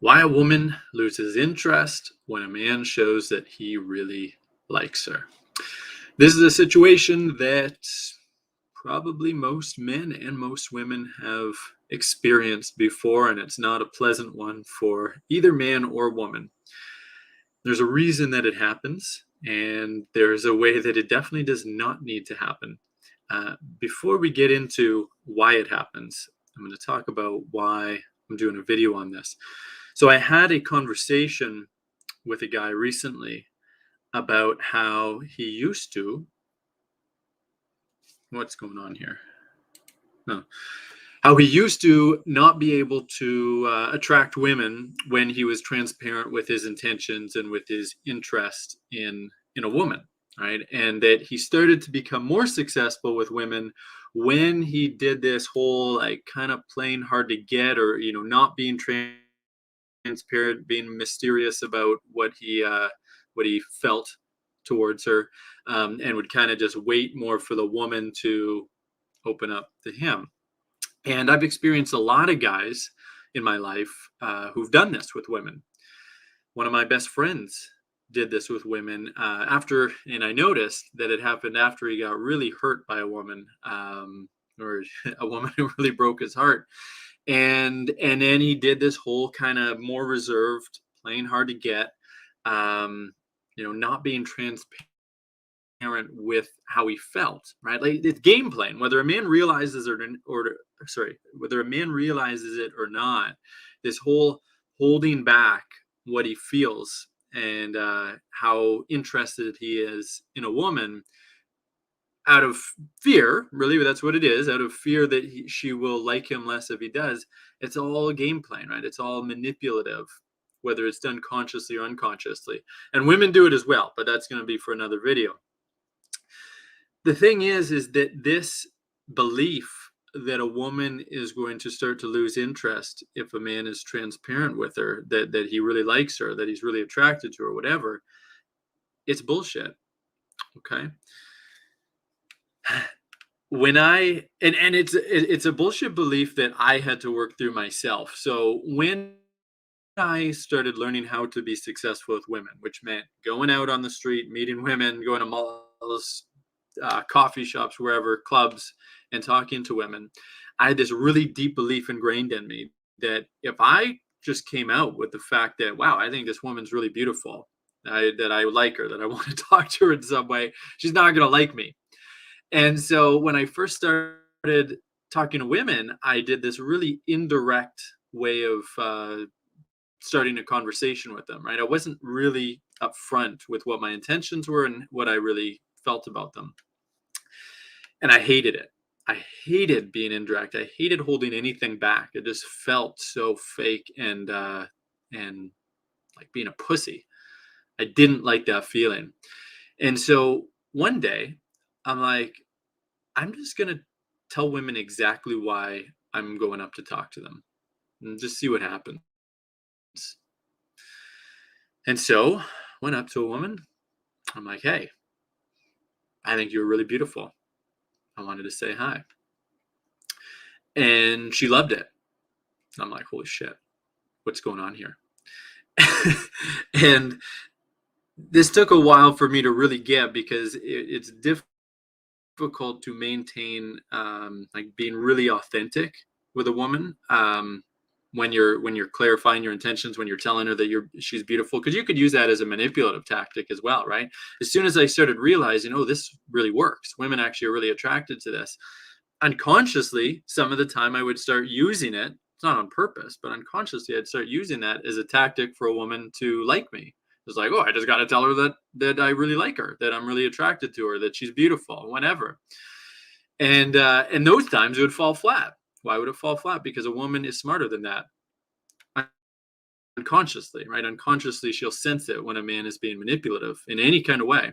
Why a woman loses interest when a man shows that he really likes her. This is a situation that probably most men and most women have experienced before, and it's not a pleasant one for either man or woman. There's a reason that it happens, and there's a way that it definitely does not need to happen. Before we get into why it happens, I'm going to talk about why I'm doing a video on this. So I had a conversation with a guy recently about how he used to, what's going on here? No. How he used to not be able to attract women when he was transparent with his intentions and with his interest in a woman, right? And that he started to become more successful with women when he did this whole like kind of playing hard to get, or not being transparent, being mysterious about what he felt towards her, and would kind of just wait more for the woman to open up to him. And I've experienced a lot of guys in my life who've done this with women. One of my best friends did this with women and I noticed that it happened after he got really hurt by a woman, or a woman who really broke his heart. And then he did this whole kind of more reserved, playing hard to get, not being transparent with how he felt, right? Like it's game playing, whether a man realizes it whether a man realizes it or not. This whole holding back what he feels and how interested he is in a woman out of fear, really, that's what it is, out of fear that she will like him less if he does. It's all game playing, right? It's all manipulative, whether it's done consciously or unconsciously. And women do it as well, but that's going to be for another video. The thing is that this belief that a woman is going to start to lose interest if a man is transparent with her, that he really likes her, that he's really attracted to her, whatever, it's bullshit. Okay. When it's a bullshit belief that I had to work through myself. So when I started learning how to be successful with women, which meant going out on the street, meeting women, going to malls, coffee shops, wherever, clubs, and talking to women, I had this really deep belief ingrained in me that if I just came out with the fact that, wow, I think this woman's really beautiful, that I like her, that I want to talk to her in some way, she's not going to like me. And so when I first started talking to women, I did this really indirect way of starting a conversation with them, right? I wasn't really upfront with what my intentions were and what I really felt about them. And I hated it. I hated being indirect. I hated holding anything back. It just felt so fake and like being a pussy. I didn't like that feeling. And so one day I'm like, I'm just going to tell women exactly why I'm going up to talk to them and just see what happens. And so went up to a woman. I'm like, hey, I think you're really beautiful. I wanted to say hi. And she loved it. I'm like, holy shit, what's going on here? And this took a while for me to really get, because it's difficult to maintain like being really authentic with a woman, when you're clarifying your intentions, when you're telling her that she's beautiful, because you could use that as a manipulative tactic as well, right? As soon as I started realizing, oh, this really works, women actually are really attracted to this, unconsciously, some of the time I would start using it. It's not on purpose, but unconsciously I'd start using that as a tactic for a woman to like me. It's like, oh, I just got to tell her that I really like her, that I'm really attracted to her, that she's beautiful, whatever. And those times it would fall flat. Why would it fall flat? Because a woman is smarter than that. Unconsciously, right? Unconsciously, she'll sense it when a man is being manipulative in any kind of way.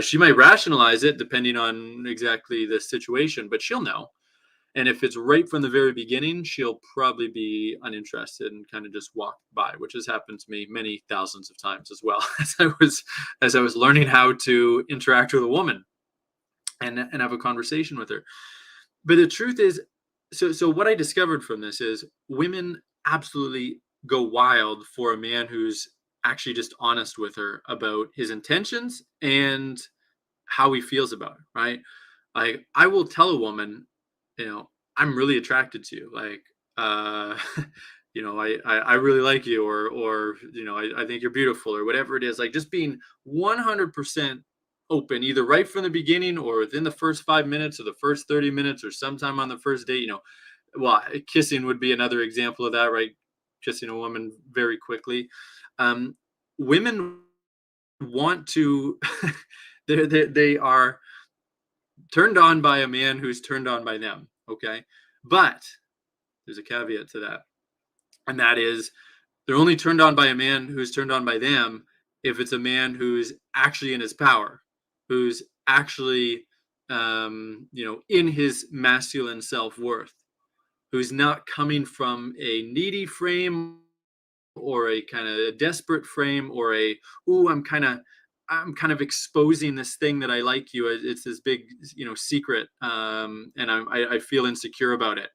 She might rationalize it depending on exactly the situation, but she'll know. And if it's right from the very beginning, she'll probably be uninterested and kind of just walk by, which has happened to me many thousands of times as well as I was learning how to interact with a woman and have a conversation with her. But the truth is, so what I discovered from this is women absolutely go wild for a man who's actually just honest with her about his intentions and how he feels about her, right? Like I will tell a woman, I'm really attracted to you. Like, uh, I really like you, or I think you're beautiful, or whatever it is. Like just being 100% open, either right from the beginning, or within the first 5 minutes, or the first 30 minutes, or sometime on the first date. Well, kissing would be another example of that, right? Kissing a woman very quickly. Um, Women want to. They are turned on by a man who's turned on by them. Okay. But there's a caveat to that. And that is they're only turned on by a man who's turned on by them if it's a man who's actually in his power, who's actually, in his masculine self worth, who's not coming from a needy frame or a kind of desperate frame or ooh, I'm kind of exposing this thing that I like you. It's this big, secret, and I feel insecure about it.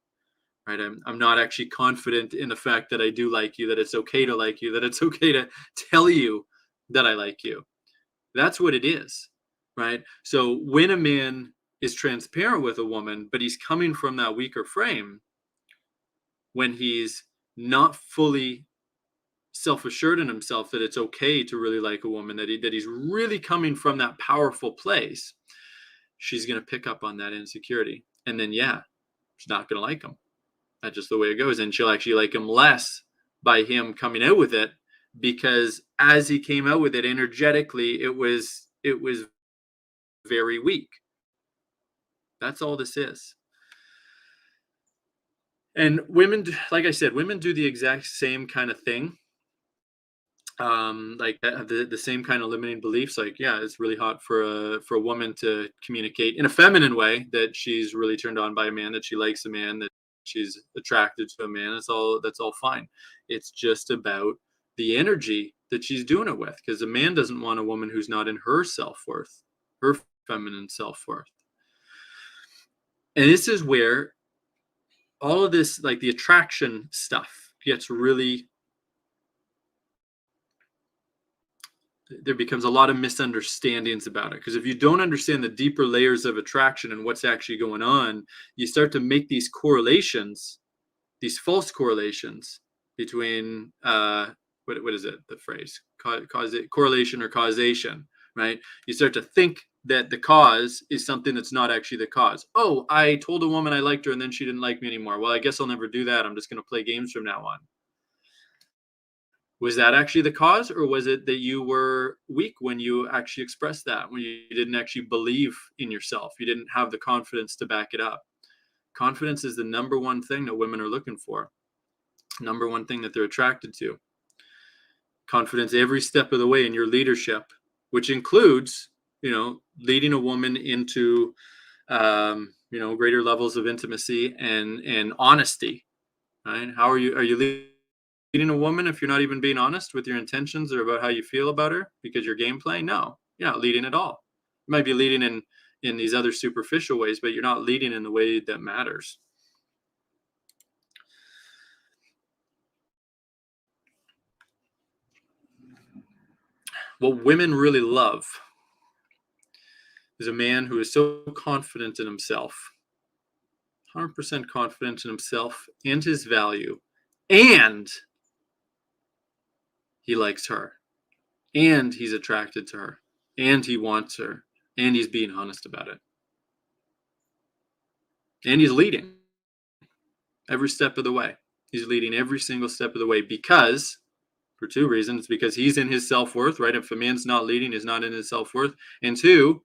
Right? I'm not actually confident in the fact that I do like you. That it's okay to like you. That it's okay to tell you that I like you. That's what it is, right? So when a man is transparent with a woman, but he's coming from that weaker frame, when he's not fully self-assured in himself that it's okay to really like a woman, that he's really coming from that powerful place, she's going to pick up on that insecurity, and then yeah, she's not going to like him. That's just the way it goes, and she'll actually like him less by him coming out with it, because as he came out with it energetically, it was very weak. That's all this is. And women, like I said, women do the exact same kind of thing, like the same kind of limiting beliefs. Like, yeah, it's really hot for a woman to communicate in a feminine way that she's really turned on by a man, that she likes a man, that she's attracted to a man. That's all fine. It's just about the energy that she's doing it with, because a man doesn't want a woman who's not in her self-worth, her feminine self-worth. And this is where all of this, like the attraction stuff, gets really, there becomes a lot of misunderstandings about it, because if you don't understand the deeper layers of attraction and what's actually going on, you start to make these correlations, these false correlations between what is it, the phrase correlation or causation, right? You start to think that the cause is something that's not actually the cause. Oh, I told a woman I liked her and then she didn't like me anymore. Well, I guess I'll never do that. I'm just going to play games from now on. Was that actually the cause, or was it that you were weak when you actually expressed that, when you didn't actually believe in yourself? You didn't have the confidence to back it up. Confidence is the number one thing that women are looking for, number one thing that they're attracted to. Confidence every step of the way in your leadership, which includes, leading a woman into, greater levels of intimacy and honesty, right? Are you leading a woman if you're not even being honest with your intentions or about how you feel about her because you're game playing? No, you're not leading at all. You might be leading in these other superficial ways, but you're not leading in the way that matters. What women really love is a man who is so confident in himself, 100% confident in himself and his value, and he likes her, and he's attracted to her, and he wants her, and he's being honest about it, and he's leading every step of the way. He's leading every single step of the way, because for two reasons: because he's in his self-worth, right? If a man's not leading, he's not in his self-worth. And two,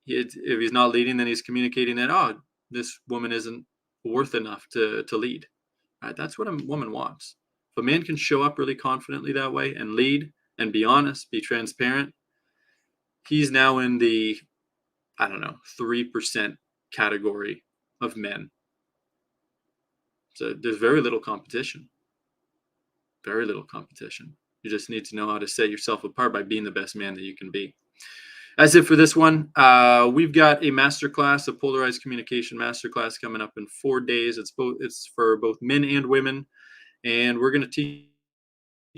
if he's not leading, then he's communicating that, oh, this woman isn't worth enough to lead, right? That's what a woman wants. If a man can show up really confidently that way and lead and be honest, be transparent, he's now in the, I don't know, 3% category of men. So there's very little competition. Very little competition. You just need to know how to set yourself apart by being the best man that you can be. That's it for this one. We've got a masterclass, a polarized communication masterclass coming up in 4 days. It's for both men and women, and we're going to teach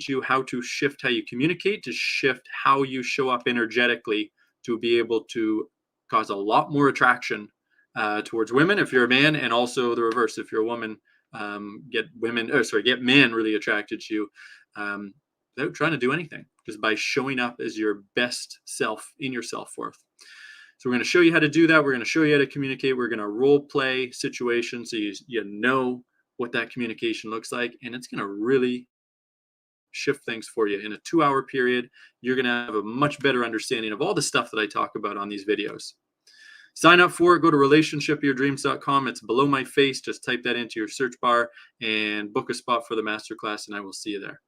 you how to shift how you communicate, to shift how you show up energetically, to be able to cause a lot more attraction towards women if you're a man, and also the reverse if you're a woman. Get men really attracted to you um, without trying to do anything, just by showing up as your best self in your self worth. So we're going to show you how to do that. We're going to show you how to communicate. We're going to role play situations so you know what that communication looks like, and it's going to really shift things for you in a 2-hour period. You're going to have a much better understanding of all the stuff that I talk about on these videos. Sign up for it. Go to relationshipyourdreams.com. It's below my face. Just type that into your search bar and book a spot for the masterclass, and I will see you there.